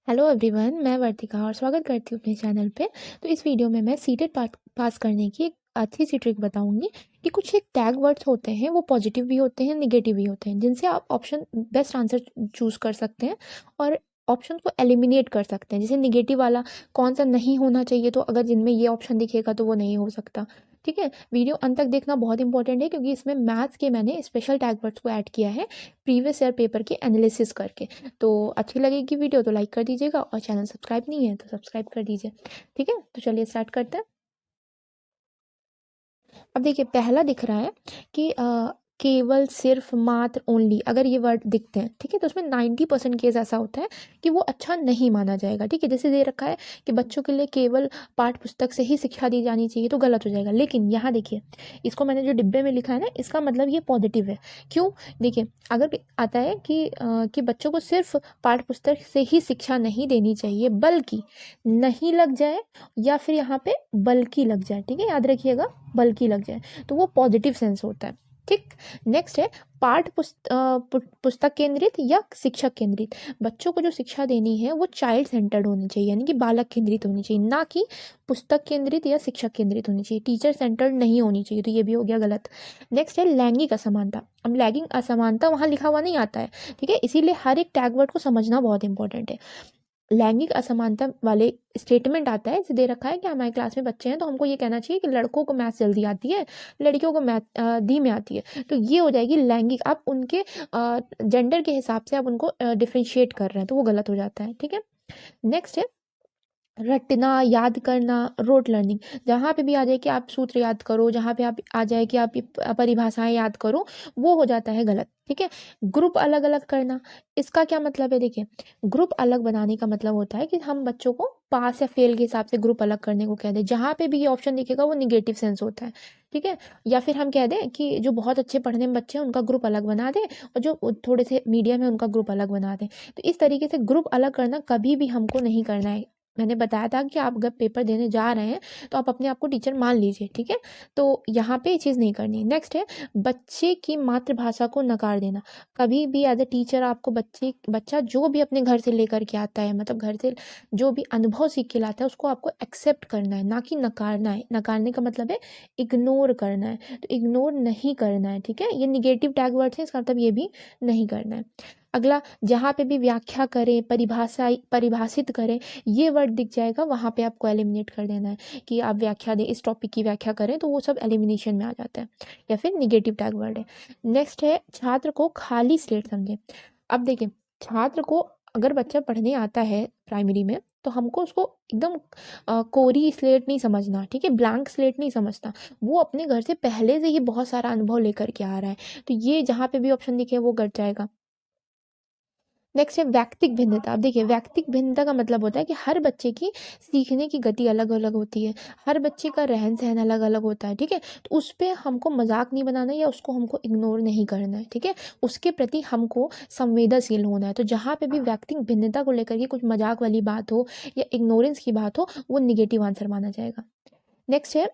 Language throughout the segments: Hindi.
हेलो एवरीवन, मैं वर्तिका और स्वागत करती हूँ अपने चैनल पे। तो इस वीडियो में मैं सीटेट पास करने की एक अच्छी सी ट्रिक बताऊंगी कि कुछ एक टैग वर्ड्स होते हैं, वो पॉजिटिव भी होते हैं, नेगेटिव भी होते हैं, जिनसे आप ऑप्शन बेस्ट आंसर चूज कर सकते हैं और ऑप्शन को एलिमिनेट कर सकते हैं। जैसे नेगेटिव वाला कौन सा नहीं होना चाहिए, तो अगर जिनमें ये ऑप्शन दिखेगा तो वो नहीं हो सकता। ठीक है, वीडियो अंत तक देखना बहुत इंपॉर्टेंट है क्योंकि इसमें मैथ्स के मैंने स्पेशल टैग वर्ड्स को ऐड किया है प्रीवियस ईयर पेपर के एनालिसिस करके। तो अच्छी लगेगी वीडियो तो लाइक कर दीजिएगा और चैनल सब्सक्राइब नहीं है तो सब्सक्राइब कर दीजिए। ठीक है, तो चलिए स्टार्ट करते हैं। अब देखिए, पहला दिख रहा है कि केवल, सिर्फ, मात्र, ओनली, अगर ये वर्ड दिखते हैं, ठीक है, तो उसमें 90% केस ऐसा होता है कि वो अच्छा नहीं माना जाएगा। ठीक है, जैसे दे रखा है कि बच्चों के लिए केवल पाठ्य पुस्तक से ही शिक्षा दी जानी चाहिए, तो गलत हो जाएगा। लेकिन यहाँ देखिए, इसको मैंने जो डिब्बे में लिखा है ना, इसका मतलब ये पॉजिटिव है। क्यों? देखिए, अगर आता है कि बच्चों को सिर्फ पाठ्य पुस्तक से ही शिक्षा नहीं देनी चाहिए, बल्कि नहीं लग जाए या फिर यहाँ पे बल्कि लग जाए, ठीक है, याद रखिएगा, बल्कि लग जाए, तो वो पॉजिटिव सेंस होता है। ठीक। नेक्स्ट है पुस्तक केंद्रित या शिक्षक केंद्रित। बच्चों को जो शिक्षा देनी है वो चाइल्ड सेंटर्ड होनी चाहिए, यानी कि बालक केंद्रित होनी चाहिए, ना कि पुस्तक केंद्रित या शिक्षक केंद्रित होनी चाहिए, टीचर सेंटर्ड नहीं होनी चाहिए, तो ये भी हो गया गलत। नेक्स्ट है लैंगिक असमानता। अब लैंगिक असमानता वहाँ लिखा हुआ नहीं आता है, ठीक है, इसीलिए हर एक टैग वर्ड को समझना बहुत इंपॉर्टेंट है। लैंगिक असमानता वाले स्टेटमेंट आता है, जैसे दे रखा है कि हमारी क्लास में बच्चे हैं तो हमको ये कहना चाहिए कि लड़कों को मैथ्स जल्दी आती है, लड़कियों को मैथ धीमे आती है, तो ये हो जाएगी लैंगिक। आप उनके जेंडर के हिसाब से आप उनको डिफ्रेंशिएट कर रहे हैं, तो वो गलत हो जाता है। ठीक है। नेक्स्ट है रटना, याद करना, रोट लर्निंग। जहाँ पे भी आ जाए कि आप सूत्र याद करो, जहाँ पे आप आ जाए कि आप ये परिभाषाएं याद करो, वो हो जाता है गलत। ठीक है। ग्रुप अलग अलग करना, इसका क्या मतलब है? देखिए, ग्रुप अलग बनाने का मतलब होता है कि हम बच्चों को पास या फेल के हिसाब से ग्रुप अलग करने को कह दें। जहाँ पे भी ये ऑप्शन दिखेगा वो निगेटिव सेंस होता है। ठीक है। या फिर हम कह दें कि जो बहुत अच्छे पढ़ने में बच्चे हैं उनका ग्रुप अलग बना दें और जो थोड़े से मीडियम है उनका ग्रुप अलग बना दें। तो इस तरीके से ग्रुप अलग करना कभी भी हमको नहीं करना है। मैंने बताया था कि आप अगर पेपर देने जा रहे हैं तो आप अपने आप को टीचर मान लीजिए। ठीक है, तो यहाँ पे ये चीज़ नहीं करनी है। नेक्स्ट है बच्चे की मातृभाषा को नकार देना। कभी भी एज ए टीचर आपको बच्चा जो भी अपने घर से लेकर के आता है, मतलब घर से जो भी अनुभव सीख के लाता है, उसको आपको एक्सेप्ट करना है, ना कि नकारना है। नकारने का मतलब है इग्नोर करना है, तो इग्नोर नहीं करना है। ठीक है, ये निगेटिव टैग वर्ड्स हैं, इसका मतलब ये भी नहीं करना है। अगला, जहाँ पे भी व्याख्या करें, परिभाषित करें, ये वर्ड दिख जाएगा, वहाँ पे आपको एलिमिनेट कर देना है कि आप व्याख्या दें, इस टॉपिक की व्याख्या करें, तो वो सब एलिमिनेशन में आ जाता है या फिर निगेटिव टैग वर्ड है। नेक्स्ट है छात्र को खाली स्लेट समझें। अब देखिए, छात्र को अगर बच्चा पढ़ने आता है प्राइमरी में, तो हमको उसको एकदम कोरी स्लेट नहीं समझना, ठीक है, ब्लैंक स्लेट नहीं समझना। वो अपने घर से पहले से ही बहुत सारा अनुभव लेकर के आ रहा है, तो ये जहाँ पे भी ऑप्शन दिखे वो कट जाएगा। नेक्स्ट है व्यक्तिक भिन्नता। अब देखिए, व्यक्तिक भिन्नता का मतलब होता है कि हर बच्चे की सीखने की गति अलग अलग होती है, हर बच्चे का रहन सहन अलग अलग होता है। ठीक है, तो उस पर हमको मजाक नहीं बनाना या उसको हमको इग्नोर नहीं करना है। ठीक है, उसके प्रति हमको संवेदनशील होना है। तो जहाँ पे भी व्यक्तिक भिन्नता को लेकर के कुछ मजाक वाली बात हो या इग्नोरेंस की बात हो, वो निगेटिव आंसर माना जाएगा। नेक्स्ट है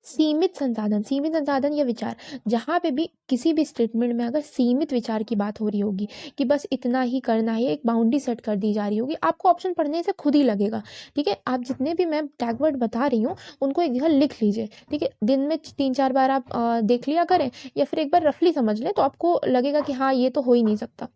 सीमित संसाधन। सीमित संसाधन या विचार, जहाँ पे भी किसी भी स्टेटमेंट में अगर सीमित विचार की बात हो रही होगी कि बस इतना ही करना है, एक बाउंड्री सेट कर दी जा रही होगी, आपको ऑप्शन पढ़ने से खुद ही लगेगा। ठीक है, आप जितने भी मैं टैग वर्ड बता रही हूँ उनको एक जगह लिख लीजिए। ठीक है, दिन में 3-4 बार आप देख लिया करें या फिर एक बार रफली समझ लें, तो आपको लगेगा कि हाँ, ये तो हो ही नहीं सकता।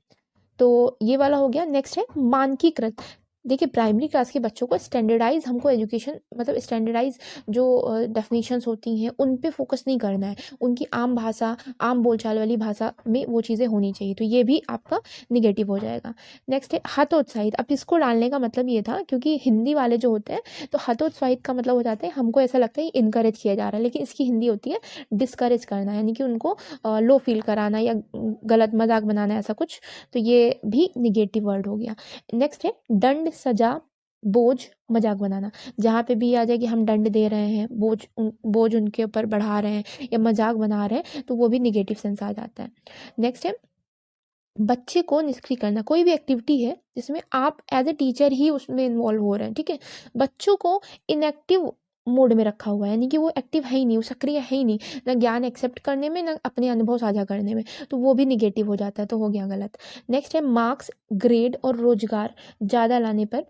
तो ये वाला हो गया। नेक्स्ट है मानकीकृत। देखिए, प्राइमरी क्लास के बच्चों को स्टैंडर्डाइज हमको एजुकेशन, मतलब स्टैंडर्डाइज जो डेफिनेशंस होती हैं उन पे फोकस नहीं करना है, उनकी आम भाषा, आम बोलचाल वाली भाषा में वो चीज़ें होनी चाहिए, तो ये भी आपका निगेटिव हो जाएगा। नेक्स्ट है हतोत्साहित। अब इसको डालने का मतलब ये था क्योंकि हिंदी वाले जो होते हैं, तो हतोत्साहित का मतलब हो जाता है हमको ऐसा लगता है इनकरेज किया जा रहा है, लेकिन इसकी हिंदी होती है डिस्करेज करना, यानी कि उनको लो फील कराना या गलत मजाक बनाना, ऐसा कुछ। तो ये भी निगेटिव वर्ड हो गया। नेक्स्ट है दंड, सजा, बोझ, मजाक बनाना। जहाँ पे भी आ जाए कि हम दंड दे रहे हैं, बोझ उनके ऊपर बढ़ा रहे हैं या मजाक बना रहे हैं, तो वो भी निगेटिव सेंस आ जाता है। नेक्स्ट है बच्चे को निष्क्रिय करना। कोई भी एक्टिविटी है जिसमें आप एज ए टीचर ही उसमें इन्वॉल्व हो रहे हैं, ठीक है, बच्चों को इनएक्टिव मोड में रखा हुआ है, यानी कि वो एक्टिव है ही नहीं, वो सक्रिय है ही नहीं, ना ज्ञान एक्सेप्ट करने में ना अपने अनुभव साझा करने में, तो वो भी निगेटिव हो जाता है, तो हो गया गलत। नेक्स्ट है मार्क्स, ग्रेड और रोजगार ज़्यादा लाने पर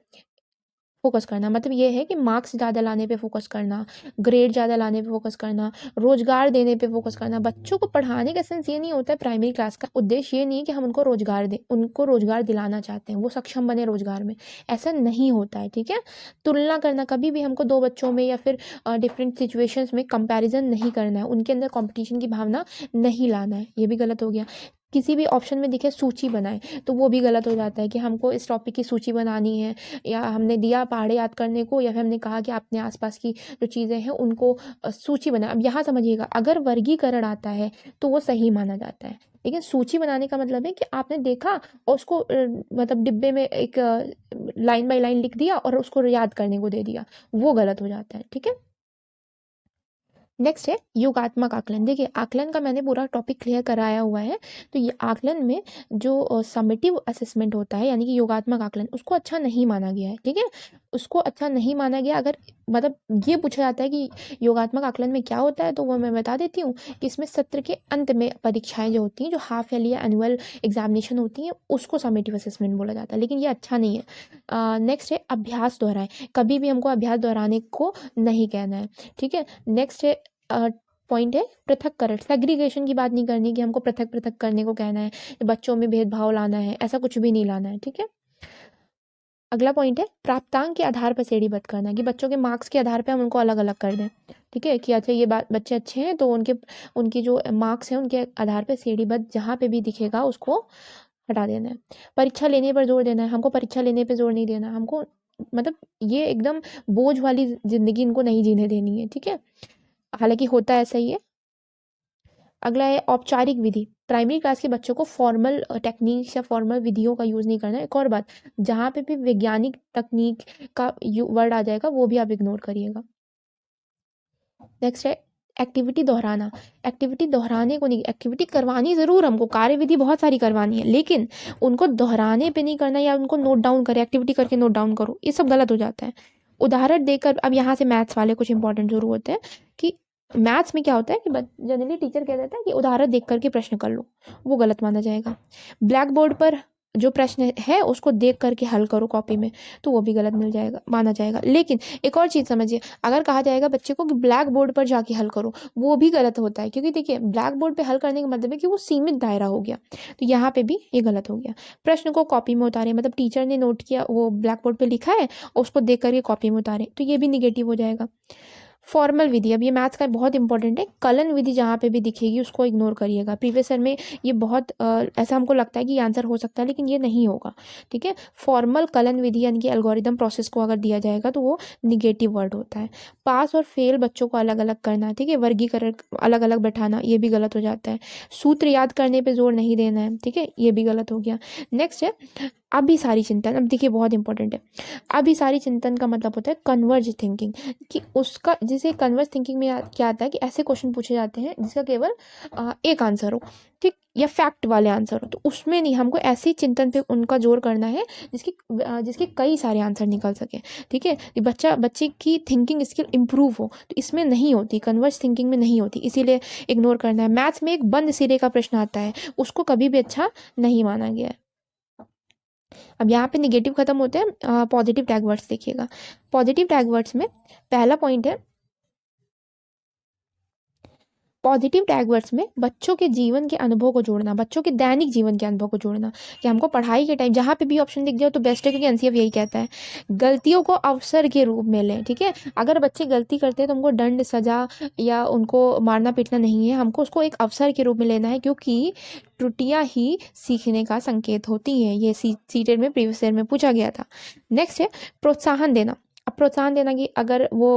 फोकस करना, मतलब ये है कि मार्क्स ज़्यादा लाने पे फोकस करना, ग्रेड ज़्यादा लाने पे फोकस करना, रोजगार देने पे फोकस करना। बच्चों को पढ़ाने का सेंस ये नहीं होता है, प्राइमरी क्लास का उद्देश्य ये नहीं है कि हम उनको रोजगार दें, उनको रोजगार दिलाना चाहते हैं, वो सक्षम बने रोजगार में, ऐसा नहीं होता है, ठीक है। तुलना करना, कभी भी हमको दो बच्चों में या फिर डिफरेंट सिचुएशंस में कंपैरिजन नहीं करना है, उनके अंदर कंपटीशन की भावना नहीं लाना है, ये भी गलत हो गया। किसी भी ऑप्शन में दिखे सूची बनाए, तो वो भी गलत हो जाता है कि हमको इस टॉपिक की सूची बनानी है, या हमने दिया पहाड़े याद करने को, या फिर हमने कहा कि अपने आसपास की जो चीज़ें हैं उनको सूची बनाए। अब यहाँ समझिएगा, अगर वर्गीकरण आता है तो वो सही माना जाता है, लेकिन सूची बनाने का मतलब है कि आपने देखा और उसको मतलब डिब्बे में एक लाइन बाय लाइन लिख दिया और उसको याद करने को दे दिया, वो गलत हो जाता है, ठीक है। नेक्स्ट है योगात्मक आकलन। देखिए आकलन का मैंने पूरा टॉपिक क्लियर कराया हुआ है, तो ये आकलन में जो समेटिव असेसमेंट होता है, यानी कि योगात्मक आकलन, उसको अच्छा नहीं माना गया है, ठीक है, उसको अच्छा नहीं माना गया। अगर मतलब ये पूछा जाता है कि योगात्मक आकलन में क्या होता है, तो वो मैं बता देती हूँ कि इसमें सत्र के अंत में परीक्षाएं जो होती हैं, जो हाफ ईयरली या एनुअल एग्जामिनेशन होती हैं, उसको समेटिव असेसमेंट बोला जाता है, लेकिन ये अच्छा नहीं है। नेक्स्ट है अभ्यास दोहराएं, कभी भी हमको अभ्यास दोहराने को नहीं कहना है, ठीक है। नेक्स्ट है पॉइंट है पृथक्करण, सेग्रीगेशन की बात नहीं करनी कि हमको पृथक पृथक करने को कहना है, बच्चों में भेदभाव लाना है, ऐसा कुछ भी नहीं लाना है, ठीक है। अगला पॉइंट है प्राप्तांक के आधार पर श्रेणीबद्ध करना, कि बच्चों के मार्क्स के आधार पर हम उनको अलग अलग कर दें, ठीक है, कि अच्छा ये बात बच्चे अच्छे हैं तो उनकी जो मार्क्स हैं उनके आधार पर श्रेणीबद्ध जहाँ पे भी दिखेगा उसको हटा देना है। परीक्षा लेने पर जोर देना है, हमको परीक्षा लेने पर जोर नहीं देना, हमको मतलब ये एकदम बोझ वाली जिंदगी इनको नहीं जीने देनी है, ठीक है, हालांकि होता ऐसा ही है। अगला है औपचारिक विधि, प्राइमरी क्लास के बच्चों को फॉर्मल टेक्निक्स या फॉर्मल विधियों का यूज़ नहीं करना है। एक और बात, जहाँ पे भी वैज्ञानिक तकनीक का वर्ड आ जाएगा वो भी आप इग्नोर करिएगा। नेक्स्ट है एक्टिविटी दोहराना, एक्टिविटी दोहराने को नहीं, एक्टिविटी करवानी ज़रूर हमको, कार्यविधि बहुत सारी करवानी है, लेकिन उनको दोहराने पे नहीं करना, या उनको नोट डाउन करे, एक्टिविटी करके नोट डाउन करो, ये सब गलत हो जाता है। उदाहरण देकर, अब यहाँ से मैथ्स वाले कुछ इंपॉर्टेंट शुरू होते हैं कि मैथ्स में क्या होता है कि जनरली टीचर कह देता है कि उदाहरण देख करके प्रश्न कर लो, वो गलत माना जाएगा। ब्लैक बोर्ड पर जो प्रश्न है उसको देख करके हल करो कॉपी में, तो वो भी गलत माना जाएगा। लेकिन एक और चीज़ समझिए, अगर कहा जाएगा बच्चे को कि ब्लैक बोर्ड पर जाके हल करो, वो भी गलत होता है, क्योंकि देखिए ब्लैक बोर्ड पे हल करने का मतलब है कि वो सीमित दायरा हो गया, तो यहाँ पे भी ये गलत हो गया। प्रश्न को कॉपी में उतारे, मतलब टीचर ने नोट किया, वो ब्लैक बोर्ड पे लिखा है, उसको देख करके कॉपी में उतारे, तो ये भी निगेटिव हो जाएगा। फॉर्मल विधि, अब ये मैथ्स का बहुत इंपॉर्टेंट है, कलन विधि जहाँ पे भी दिखेगी उसको इग्नोर करिएगा। प्रीवियस ईयर में ये बहुत ऐसा हमको लगता है कि आंसर हो सकता है, लेकिन ये नहीं होगा, ठीक है। फॉर्मल कलन विधि यानी कि एल्गोरिदम प्रोसेस को अगर दिया जाएगा तो वो निगेटिव वर्ड होता है। पास और फेल बच्चों को अलग अलग करना, ठीक है, वर्गीकरण अलग अलग बैठाना, ये भी गलत हो जाता है। सूत्र याद करने पर जोर नहीं देना है, ठीक है, ये भी गलत हो गया। नेक्स्ट है अभिसारी चिंतन, अब देखिए बहुत इंपॉर्टेंट है। अभिसारी चिंतन का मतलब होता है कन्वर्ज थिंकिंग, कि उसका जैसे कन्वर्ज थिंकिंग में क्या आता है कि ऐसे क्वेश्चन पूछे जाते हैं जिसका केवल एक आंसर हो, ठीक, या फैक्ट वाले आंसर हो, तो उसमें नहीं, हमको ऐसे चिंतन पे उनका जोर करना है जिसके कई सारे आंसर निकल सके, ठीक है, बच्चे की थिंकिंग स्किल इंप्रूव हो, तो इसमें नहीं होती, कन्वर्ज थिंकिंग में नहीं होती, इसीलिए इग्नोर करना है। मैथ्स में एक बंद सिरे का प्रश्न आता है, उसको कभी भी अच्छा नहीं माना गया है। अब यहाँ पे निगेटिव खत्म होते हैं, पॉजिटिव टैग वर्ड्स देखिएगा। पॉजिटिव टैग वर्ड्स में पहला पॉइंट है, पॉजिटिव टैग वर्ड्स में बच्चों के जीवन के अनुभव को जोड़ना, बच्चों के दैनिक जीवन के अनुभव को जोड़ना, कि हमको पढ़ाई के टाइम जहाँ पे भी ऑप्शन दिख जाए तो बेस्ट है, क्योंकि एनसीएफ यही कहता है गलतियों को अवसर के रूप में लें, ठीक है। अगर बच्चे गलती करते हैं तो हमको दंड सजा या उनको मारना पीटना नहीं है, हमको उसको एक अवसर के रूप में लेना है, क्योंकि त्रुटियां ही सीखने का संकेत होती हैं, ये सीटेड में प्रीवियस ईयर में पूछा गया था। नेक्स्ट है प्रोत्साहन देना। अब प्रोत्साहन देना कि अगर वो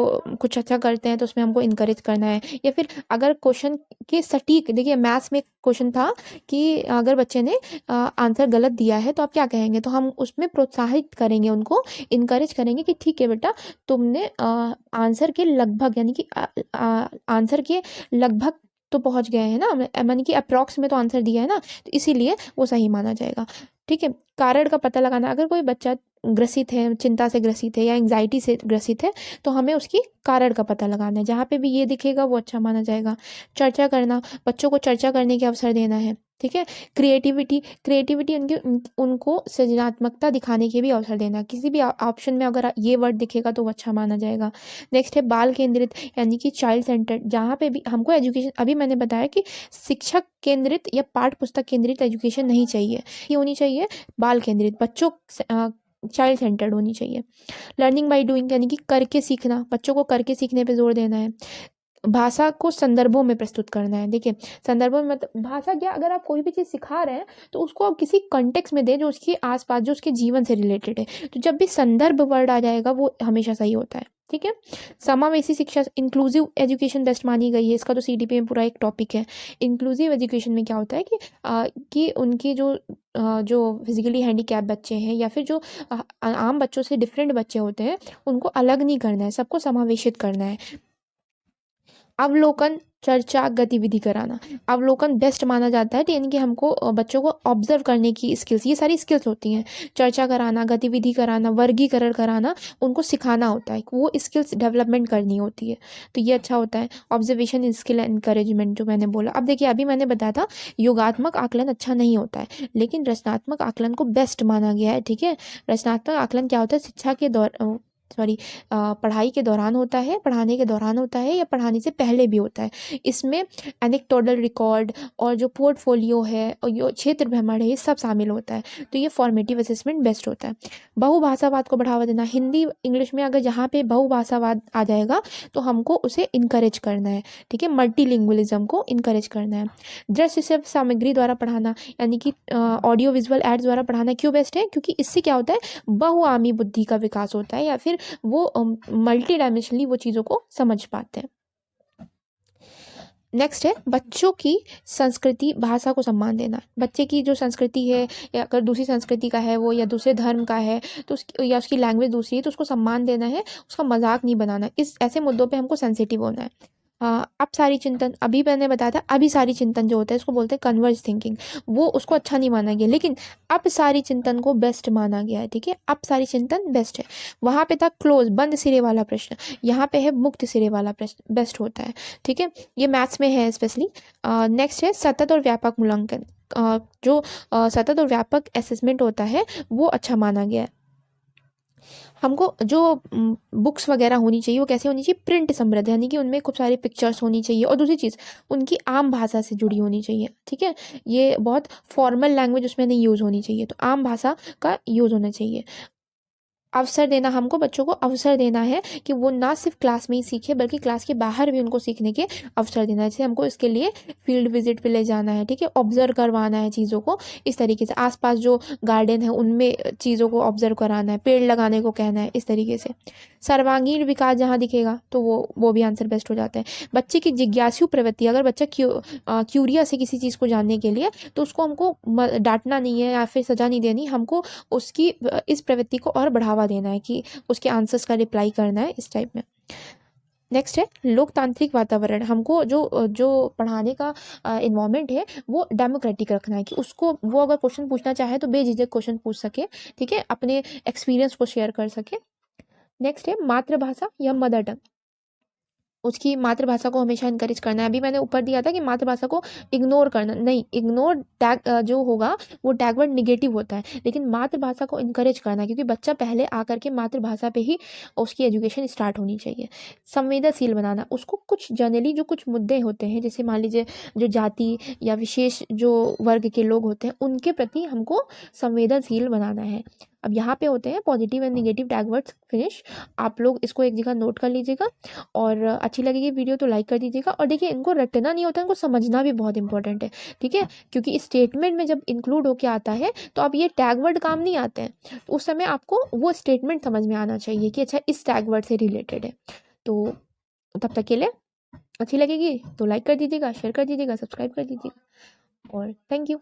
कुछ अच्छा करते हैं तो उसमें हमको इनकरेज करना है, या फिर अगर क्वेश्चन के सटीक, देखिए मैथ्स में क्वेश्चन था कि अगर बच्चे ने आंसर गलत दिया है तो आप क्या कहेंगे, तो हम उसमें प्रोत्साहित करेंगे, उनको इनकरेज करेंगे कि ठीक है बेटा, तुमने आंसर के लगभग, यानी कि आंसर के लगभग तो पहुंच गए हैं ना, यानी कि अप्रॉक्स में तो आंसर दिया है ना, तो इसीलिए वो सही माना जाएगा, ठीक है। कारण का पता लगाना, अगर कोई बच्चा ग्रसित है, चिंता से ग्रसित है या एंग्जाइटी से ग्रसित है, तो हमें उसकी कारण का पता लगाना है। जहाँ पे भी ये दिखेगा वो अच्छा माना जाएगा। चर्चा करना, बच्चों को चर्चा करने के अवसर देना है, ठीक है। क्रिएटिविटी उनको सृजनात्मकता दिखाने के भी अवसर देना। किसी भी ऑप्शन में अगर ये वर्ड दिखेगा तो वो अच्छा माना जाएगा। नेक्स्ट है बाल केंद्रित, यानी कि चाइल्ड सेंटर्ड। जहाँ पे भी हमको एजुकेशन, अभी मैंने बताया कि शिक्षक केंद्रित या पाठ्य पुस्तक केंद्रित एजुकेशन नहीं चाहिए, ये होनी चाहिए बाल केंद्रित, बच्चों चाइल्ड सेंटर्ड होनी चाहिए। लर्निंग बाय डूइंग, यानी कि करके सीखना, बच्चों को करके सीखने पे जोर देना है। भाषा को संदर्भों में प्रस्तुत करना है। देखिए संदर्भों में मतलब भाषा क्या, अगर आप कोई भी चीज़ सिखा रहे हैं तो उसको आप किसी कॉन्टेक्स्ट में दें जो उसके आसपास, जो उसके जीवन से रिलेटेड है। तो जब भी संदर्भ वर्ड आ जाएगा वो हमेशा सही होता है, ठीक है। समावेशी शिक्षा, इंक्लूसिव एजुकेशन बेस्ट मानी गई है। इसका तो सीडीपी में पूरा एक टॉपिक है। इंक्लूसिव एजुकेशन में क्या होता है कि उनके जो फिजिकली हैंडीकैप बच्चे हैं या फिर जो आम बच्चों से डिफरेंट बच्चे होते हैं, उनको अलग नहीं करना है, सबको समावेशित करना है। अवलोकन, चर्चा, गतिविधि कराना। अवलोकन बेस्ट माना जाता है, यानी कि हमको बच्चों को ऑब्जर्व करने की स्किल्स, ये सारी स्किल्स होती हैं। चर्चा कराना, गतिविधि कराना, वर्गीकरण कराना, उनको सिखाना होता है, वो स्किल्स डेवलपमेंट करनी होती है। तो ये अच्छा होता है। ऑब्जर्वेशन स्किल एनकरेजमेंट जो मैंने बोला। अब देखिए अभी मैंने बताया था योगात्मक आकलन अच्छा नहीं होता है, लेकिन रचनात्मक आकलन को बेस्ट माना गया है, ठीक है। रचनात्मक आकलन क्या होता है, शिक्षा के पढ़ाई के दौरान होता है, पढ़ाने के दौरान होता है या पढ़ाने से पहले भी होता है। इसमें एनेक्डोटल रिकॉर्ड और जो पोर्टफोलियो है और जो क्षेत्र भ्रमण है, ये सब शामिल होता है। तो ये फॉर्मेटिव असेसमेंट बेस्ट होता है। बहुभाषावाद को बढ़ावा देना, हिंदी इंग्लिश में अगर जहाँ पे बहुभाषावाद आ जाएगा तो हमको उसे इनकरेज करना है, ठीक है। मल्टीलिंगुअलिज्म को इनकरेज करना है। दृश्य श्रव्य सामग्री द्वारा पढ़ाना, यानी कि ऑडियो विजुअल एड्स द्वारा पढ़ाना क्यों बेस्ट है, क्योंकि इससे क्या होता है, बहुआमी बुद्धि का विकास होता है या फिर वो मल्टी डायमेंशनली वो चीज़ों को समझ पाते हैं। नेक्स्ट है बच्चों की संस्कृति भाषा को सम्मान देना। बच्चे की जो संस्कृति है या अगर दूसरी संस्कृति का है वो या दूसरे धर्म का है तो या उसकी लैंग्वेज दूसरी है तो उसको सम्मान देना है, उसका मजाक नहीं बनाना। इस ऐसे मुद्दों पे हमको सेंसिटिव होना है। अब सारी चिंतन, अभी मैंने बताया था, अभी सारी चिंतन जो होता है इसको बोलते हैं कन्वर्ज थिंकिंग, वो उसको अच्छा नहीं माना गया, लेकिन अब सारी चिंतन को बेस्ट माना गया है, ठीक है। अब सारी चिंतन बेस्ट है। वहाँ पे था क्लोज, बंद सिरे वाला प्रश्न, यहाँ पे है मुक्त सिरे वाला प्रश्न, बेस्ट होता है, ठीक है। ये मैथ्स में है स्पेशली। नेक्स्ट है सतत और व्यापक मूल्यांकन। जो सतत और व्यापक असेसमेंट होता है वो अच्छा माना गया है। हमको जो बुक्स वगैरह होनी चाहिए वो कैसे होनी चाहिए, प्रिंट समृद्ध, यानी कि उनमें खूब सारी पिक्चर्स होनी चाहिए। और दूसरी चीज़ उनकी आम भाषा से जुड़ी होनी चाहिए, ठीक है। ये बहुत फॉर्मल लैंग्वेज उसमें नहीं यूज़ होनी चाहिए, तो आम भाषा का यूज़ होना चाहिए। अवसर देना, हमको बच्चों को अवसर देना है कि वो ना सिर्फ क्लास में ही सीखे बल्कि क्लास के बाहर भी उनको सीखने के अवसर देना है। जैसे हमको इसके लिए फील्ड विजिट पे ले जाना है, ठीक है, ऑब्जर्व करवाना है चीज़ों को। इस तरीके से आसपास जो गार्डन है उनमें चीज़ों को ऑब्जर्व कराना है, पेड़ लगाने को कहना है, इस तरीके से। सर्वांगीण विकास जहाँ दिखेगा तो वो भी आंसर बेस्ट हो जाता है। बच्चे की जिज्ञासु प्रवृत्ति, अगर बच्चा क्यूरियस है किसी चीज़ को जानने के लिए तो उसको हमको डांटना नहीं है या फिर सजा नहीं देनी, हमको उसकी इस प्रवृत्ति को और बढ़ावा देना है कि उसके आंसर्स का रिप्लाई करना है, इस टाइप में। नेक्स्ट है लोकतांत्रिक वातावरण। हमको जो जो पढ़ाने का इन्वायरमेंट है वो डेमोक्रेटिक रखना है, कि उसको वो अगर क्वेश्चन पूछना चाहे तो बेझिझक क्वेश्चन पूछ सके, ठीक है, अपने एक्सपीरियंस को शेयर कर सके। नेक्स्ट है मातृभाषा या मदर टंग। उसकी मातृभाषा को हमेशा इनकरेज करना है। अभी मैंने ऊपर दिया था कि मातृभाषा को इग्नोर करना नहीं, इग्नोर टैग जो होगा वो टैग वर्ड निगेटिव होता है, लेकिन मातृभाषा को इनकरेज करना, क्योंकि बच्चा पहले आकर के मातृभाषा पे ही उसकी एजुकेशन स्टार्ट होनी चाहिए। संवेदनशील बनाना, उसको कुछ जनरली जो कुछ मुद्दे होते हैं, जैसे मान लीजिए जो जाति या विशेष जो वर्ग के लोग होते हैं उनके प्रति हमको संवेदनशील बनाना है। अब यहाँ पे होते हैं positive and negative tag words. Finish. आप लोग इसको एक जगह नोट कर लीजिएगा और अच्छी लगेगी वीडियो तो लाइक कर दीजिएगा। और देखिए इनको रटना नहीं होता, इनको समझना भी बहुत इंपॉर्टेंट है, ठीक है, क्योंकि इस स्टेटमेंट में जब इंक्लूड होके आता है तो अब ये टैग वर्ड काम नहीं आते हैं, तो उस समय आपको वो स्टेटमेंट समझ में आना चाहिए कि अच्छा इस टैग वर्ड से रिलेटेड है। तो तब तक के लिए अच्छी लगेगी तो लाइक कर दीजिएगा, शेयर कर दीजिएगा, सब्सक्राइब कर दीजिएगा और थैंक यू।